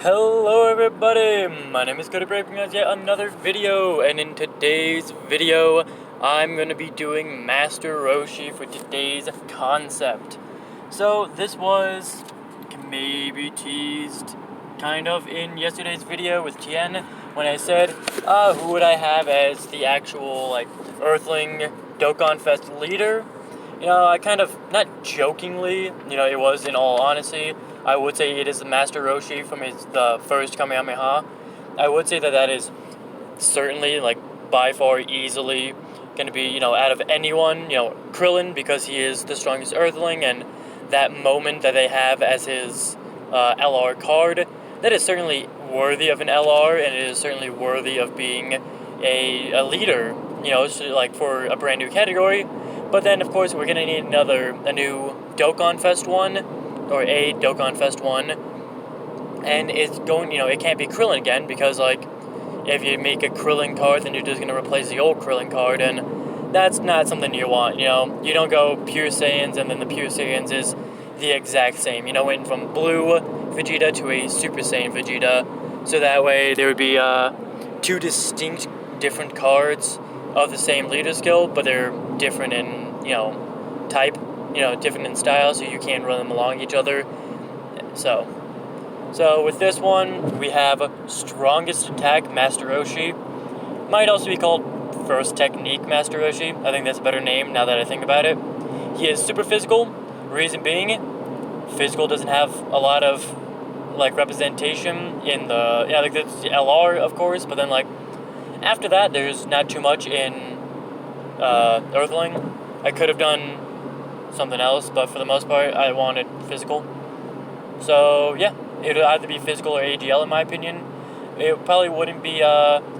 Hello everybody, my name is Cody bringing us yet another video, and in today's video, I'm going to be doing Master Roshi for today's concept. So this was maybe teased kind of in yesterday's video with Tien, when I said, who would I have as the actual, Earthling Dokkan Fest leader? I kind of, not jokingly, it was in all honesty, I would say it is the Master Roshi from the first Kamehameha. I would say that is certainly, by far, easily going to be, out of anyone, Krillin, because he is the strongest Earthling, and that moment that they have as his LR card, that is certainly worthy of an LR, and it is certainly worthy of being a leader, for a brand new category. But then, of course, we're going to need a new Dokkan Fest 1, or a Dokkan Fest 1, and it's going, it can't be Krillin again, because, if you make a Krillin card, then you're just going to replace the old Krillin card, and that's not something you want, you don't go Pure Saiyans, and then the Pure Saiyans is the exact same, went from Blue Vegeta to a Super Saiyan Vegeta, so that way there would be, two distinct different cards of the same leader skill, but they're different in, type, different in style, so you can't run them along each other. So with this one, we have Strongest Attack Master Roshi. Might also be called First Technique Master Roshi. I think that's a better name now that I think about it. He is super physical. Reason being, physical doesn't have a lot of representation in the the LR, of course, but then after that, there's not too much in Earthling. I could have done something else, but for the most part, I wanted physical. So yeah, it would either be physical or AGL in my opinion. It probably wouldn't be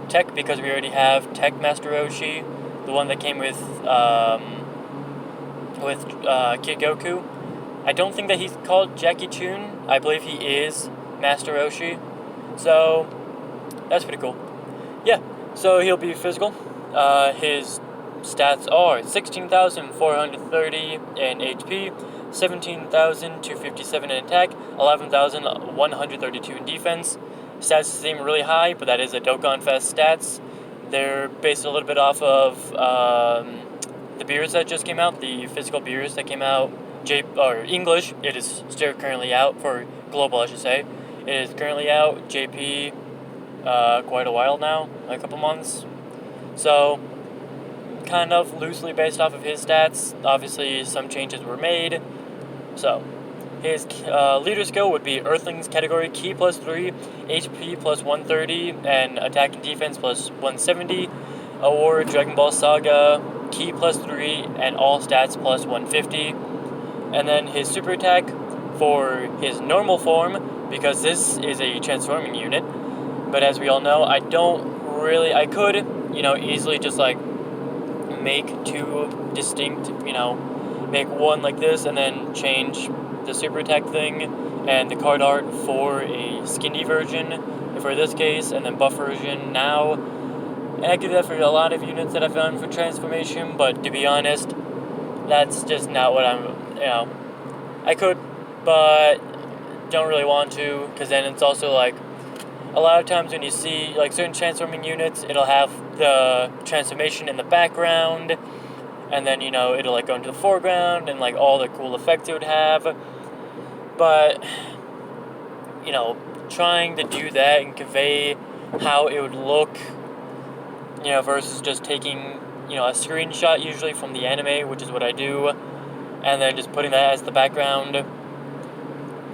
Tech, because we already have Tech Master Roshi, the one that came with Kid Goku. I don't think that he's called Jackie Chun. I believe he is Master Roshi. So that's pretty cool. Yeah, so he'll be physical. His stats are 16,430 in HP, 17,257 in attack, 11,132 in defense. Stats seem really high, but that is a Dokkan Fest stats. They're based a little bit off of the beers that just came out, the physical beers that came out. English, it is still currently out, for global I should say. It is currently out, JP, quite a while now, a couple months. So, kind of loosely based off of his stats. Obviously, some changes were made. So, his leader skill would be Earthlings category Ki plus 3, HP plus 130, and attack and defense plus 170. Or Dragon Ball Saga Ki plus 3, and all stats plus 150. And then his super attack for his normal form, because this is a transforming unit. But as we all know, I could, easily just make two distinct, make one like this and then change the super attack thing and the card art for a skinny version for this case, and then buff version now. And I could do that for a lot of units that I found for transformation, but to be honest, that's just not what I could, but don't really want to, because then it's also a lot of times when you see certain transforming units, it'll have the transformation in the background, and then it'll go into the foreground and all the cool effects it would have. But trying to do that and convey how it would look, versus just taking a screenshot usually from the anime, which is what I do, and then just putting that as the background.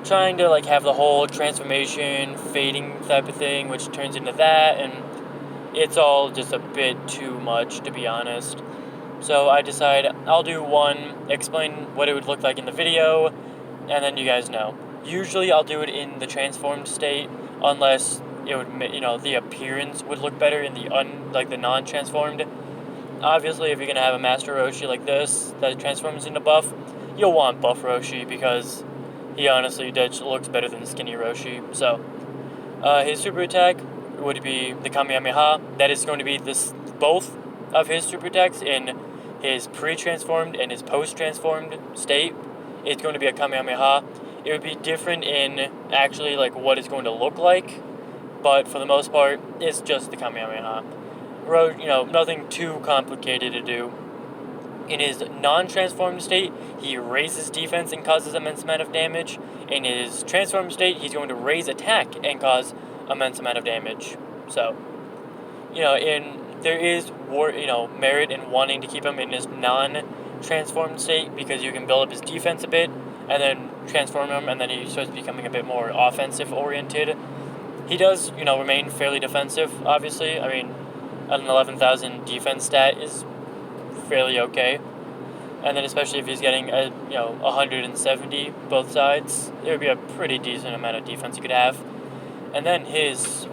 Trying to have the whole transformation fading type of thing, which turns into that, and it's all just a bit too much, to be honest. So I decide I'll do one, explain what it would look like in the video, and then you guys know. Usually I'll do it in the transformed state, unless it would, the appearance would look better in the non-transformed. Obviously, if you're gonna have a Master Roshi like this that transforms into buff, you'll want buff Roshi, because he honestly looks better than skinny Roshi. So, his super attack would be the Kamehameha. That is going to be both of his super attacks in his pre-transformed and his post-transformed state. It's going to be a Kamehameha. It would be different in actually like what it's going to look like, but for the most part, it's just the Kamehameha. Nothing too complicated to do. In his non-transformed state, he raises defense and causes immense amount of damage. In his transformed state, he's going to raise attack and cause immense amount of damage. So, there is merit in wanting to keep him in his non-transformed state, because you can build up his defense a bit and then transform him, and then he starts becoming a bit more offensive oriented. He does, remain fairly defensive, obviously. I mean, an 11,000 defense stat is fairly okay. And then especially if he's getting 170 both sides, it would be a pretty decent amount of defense you could have. And then his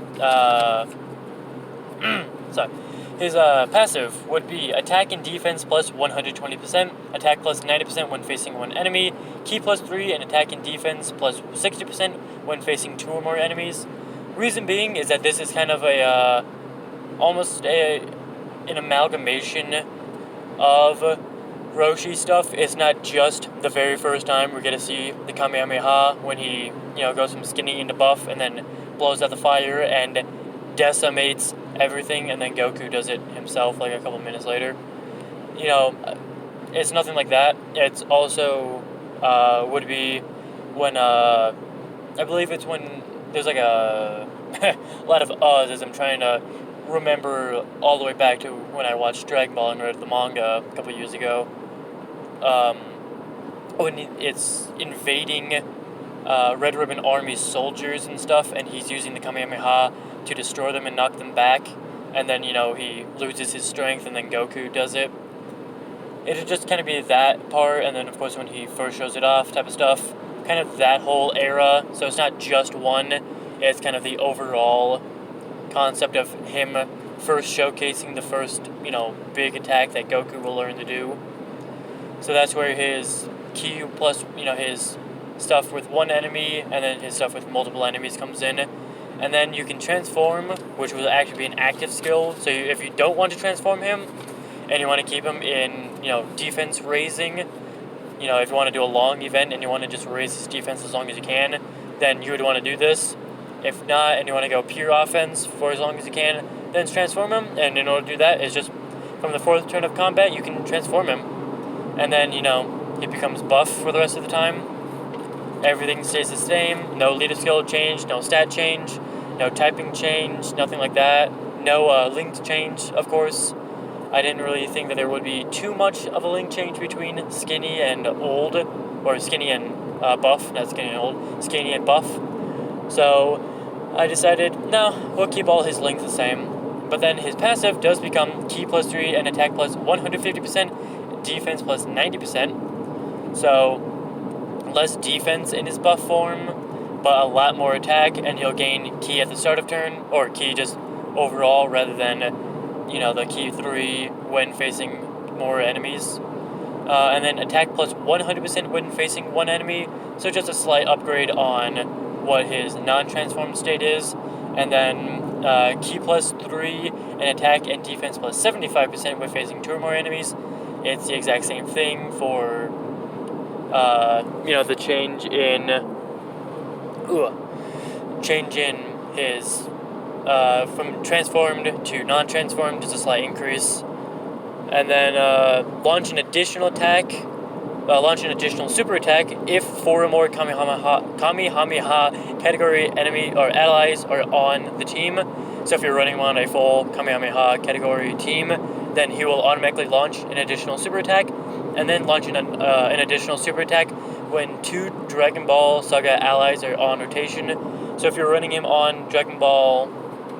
passive would be attack and defense plus 120%, attack plus 90% when facing one enemy, ki plus 3, and attack and defense plus 60% when facing 2 or more enemies. Reason being is that this is kind of almost an amalgamation of Roshi stuff. It's not just the very first time we're going to see the Kamehameha when he, goes from skinny into buff and then blows out the fire and decimates everything, and then Goku does it himself like a couple minutes later. It's nothing like that. It's also would be when I believe it's when there's like a lot of as I'm trying to remember all the way back to when I watched Dragon Ball and read the manga a couple years ago. When it's invading Red Ribbon Army's soldiers and stuff, and he's using the Kamehameha to destroy them and knock them back, and then, he loses his strength, and then Goku does it. It'd just kind of be that part, and then, of course, when he first shows it off type of stuff, kind of that whole era. So it's not just one, it's kind of the overall concept of him first showcasing the first, big attack that Goku will learn to do. So that's where his ki plus, his stuff with one enemy, and then his stuff with multiple enemies comes in. And then you can transform, which will actually be an active skill. So if you don't want to transform him, and you want to keep him in, defense raising, if you want to do a long event and you want to just raise his defense as long as you can, then you would want to do this. If not, and you want to go pure offense for as long as you can, then transform him. And in order to do that, it's just from the 4th turn of combat, you can transform him. And then, he becomes buff for the rest of the time. Everything stays the same. No leader skill change, no stat change, no typing change, nothing like that. No link change, of course. I didn't really think that there would be too much of a link change between skinny and old, or skinny and buff, not skinny and old, skinny and buff. So I decided, no, we'll keep all his links the same. But then his passive does become ki plus 3 and attack plus 150%, defense plus 90%. So less defense in his buff form, but a lot more attack, and he'll gain ki at the start of turn, or ki just overall rather than, the ki 3 when facing more enemies. And then attack plus 100% when facing one enemy, so just a slight upgrade on what his non-transformed state is. And then ki plus 3 and attack and defense plus 75% when facing 2 or more enemies. It's the exact same thing for the change in his from transformed to non-transformed, just a slight increase. And then launch an additional super attack if 4 or more Kamehameha category enemy or allies are on the team. So if you're running on a full Kamehameha category team, then he will automatically launch an additional super attack, and then launch an additional super attack when 2 Dragon Ball Saga allies are on rotation. So if you're running him on Dragon Ball,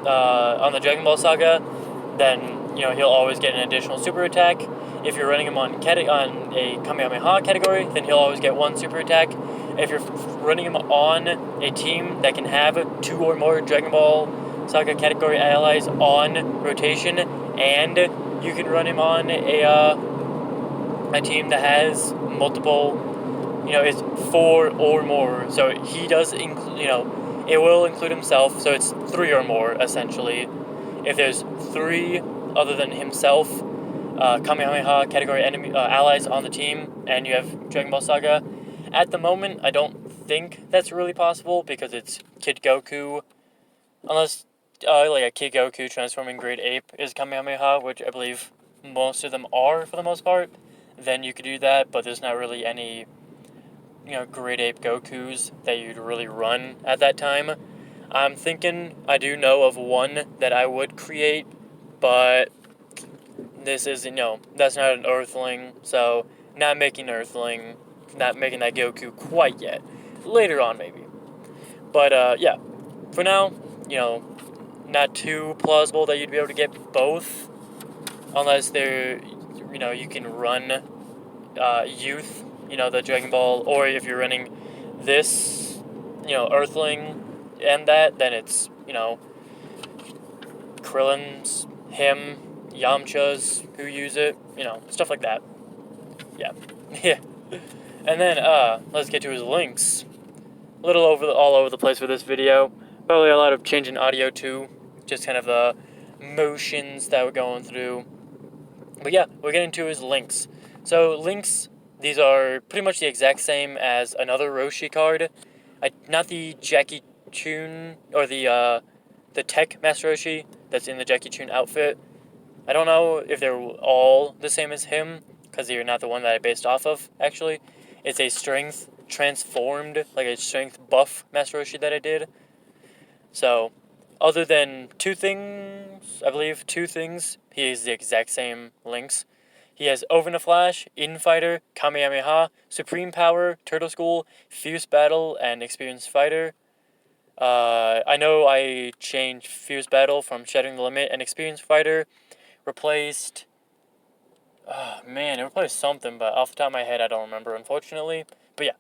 on the Dragon Ball Saga, then he'll always get an additional super attack. If you're running him on a Kamehameha category, then he'll always get 1 super attack. If you're running him on a team that can have 2 or more Dragon Ball Saga category allies on rotation, and you can run him on a team that has multiple, it's 4 or more. So he does include, it will include himself. So it's 3 or more essentially. If there's 3 other than himself, Kamehameha category enemy allies on the team, and you have Dragon Ball Saga. At the moment, I don't think that's really possible because it's Kid Goku, unless like a Kid Goku transforming Great Ape is Kamehameha, which I believe most of them are for the most part. Then you could do that, but there's not really any, Great Ape Gokus that you'd really run at that time. I'm thinking I do know of one that I would create, but this isn't, that's not an Earthling, so not making Earthling, not making that Goku quite yet. Later on, maybe. But, yeah, for now, not too plausible that you'd be able to get both, unless you can run Youth, the Dragon Ball, or if you're running this, Earthling and that, then it's, Krillin's, him, Yamcha's who use it, stuff like that. Yeah. Yeah. And then, let's get to his links. A little all over the place for this video. Probably a lot of change in audio too. Just kind of the motions that we're going through. But yeah, we're getting to his links. So links, these are pretty much the exact same as another Roshi card. Not the Jackie Chun, or the Tech Master Roshi that's in the Jackie Chun outfit. I don't know if they're all the same as him, because they're not the one that I based off of, actually. It's a strength transformed, like a strength buff Master Roshi that I did. So, other than two things, he is the exact same links. He has Over in a Flash, Infighter, Kamehameha, Supreme Power, Turtle School, Fierce Battle, and Experienced Fighter. I know I changed Fierce Battle from Shattering the Limit, and Experienced Fighter replaced... it replaced something, but off the top of my head, I don't remember, unfortunately. But yeah.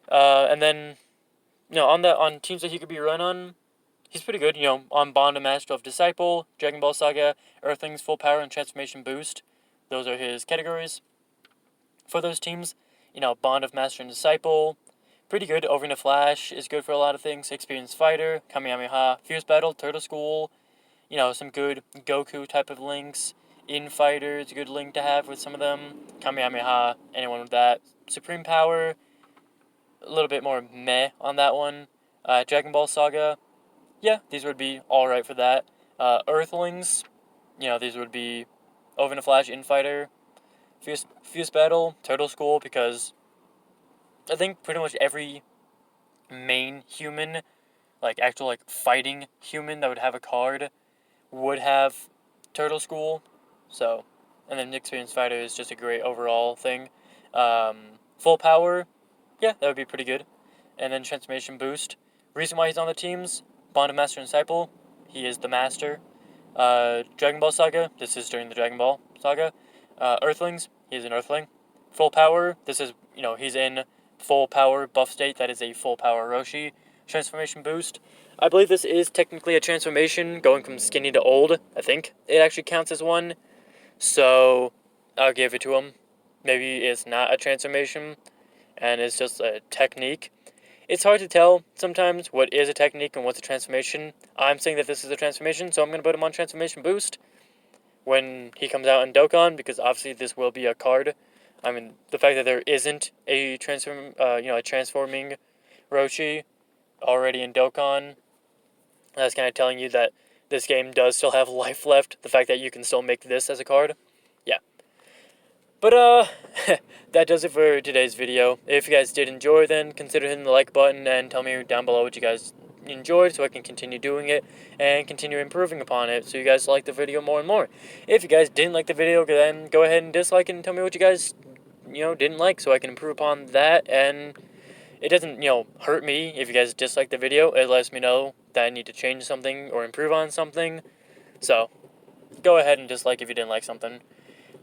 And then, on teams that he could be run on, he's pretty good, on Bond of Master of Disciple, Dragon Ball Saga, Earthlings, Full Power, and Transformation Boost. Those are his categories for those teams. Bond of Master and Disciple, pretty good. Over in a Flash is good for a lot of things. Experienced Fighter, Kamehameha, Fierce Battle, Turtle School, some good Goku type of links. Infighter is a good link to have with some of them. Kamehameha, anyone with that. Supreme Power, a little bit more meh on that one. Dragon Ball Saga, yeah, these would be alright for that. Earthlings, these would be Over in a Flash, Infighter, Fierce Battle, Turtle School, because I think pretty much every main human, actual fighting human that would have a card would have Turtle School. So, and then Experienced Fighter is just a great overall thing. Full Power, yeah, that would be pretty good. And then Transformation Boost. Reason why he's on the teams: Bond of Master and Disciple, he is the Master. Dragon Ball Saga, this is during the Dragon Ball Saga. Earthlings, he is an Earthling. Full Power, this is, he's in Full Power buff state, that is a Full Power Roshi. Transformation Boost, I believe this is technically a transformation, going from skinny to old. I think it actually counts as one. So, I'll give it to him. Maybe it's not a transformation, and it's just a technique. It's hard to tell sometimes what is a technique and what's a transformation. I'm saying that this is a transformation, so I'm going to put him on Transformation Boost when he comes out in Dokkan, because obviously this will be a card. I mean, the fact that there isn't a transforming Roshi already in Dokkan, that's kind of telling you that this game does still have life left. The fact that you can still make this as a card. Yeah. But, that does it for today's video. If you guys did enjoy, then consider hitting the like button and tell me down below what you guys enjoyed so I can continue doing it and continue improving upon it so you guys like the video more and more. If you guys didn't like the video, then go ahead and dislike it and tell me what you guys, didn't like so I can improve upon that. And it doesn't, hurt me if you guys dislike the video. It lets me know that I need to change something or improve on something. So, go ahead and dislike if you didn't like something.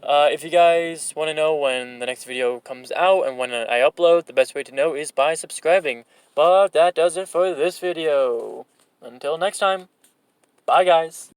If you guys want to know when the next video comes out and when I upload, the best way to know is by subscribing. But that does it for this video. Until next time, bye guys.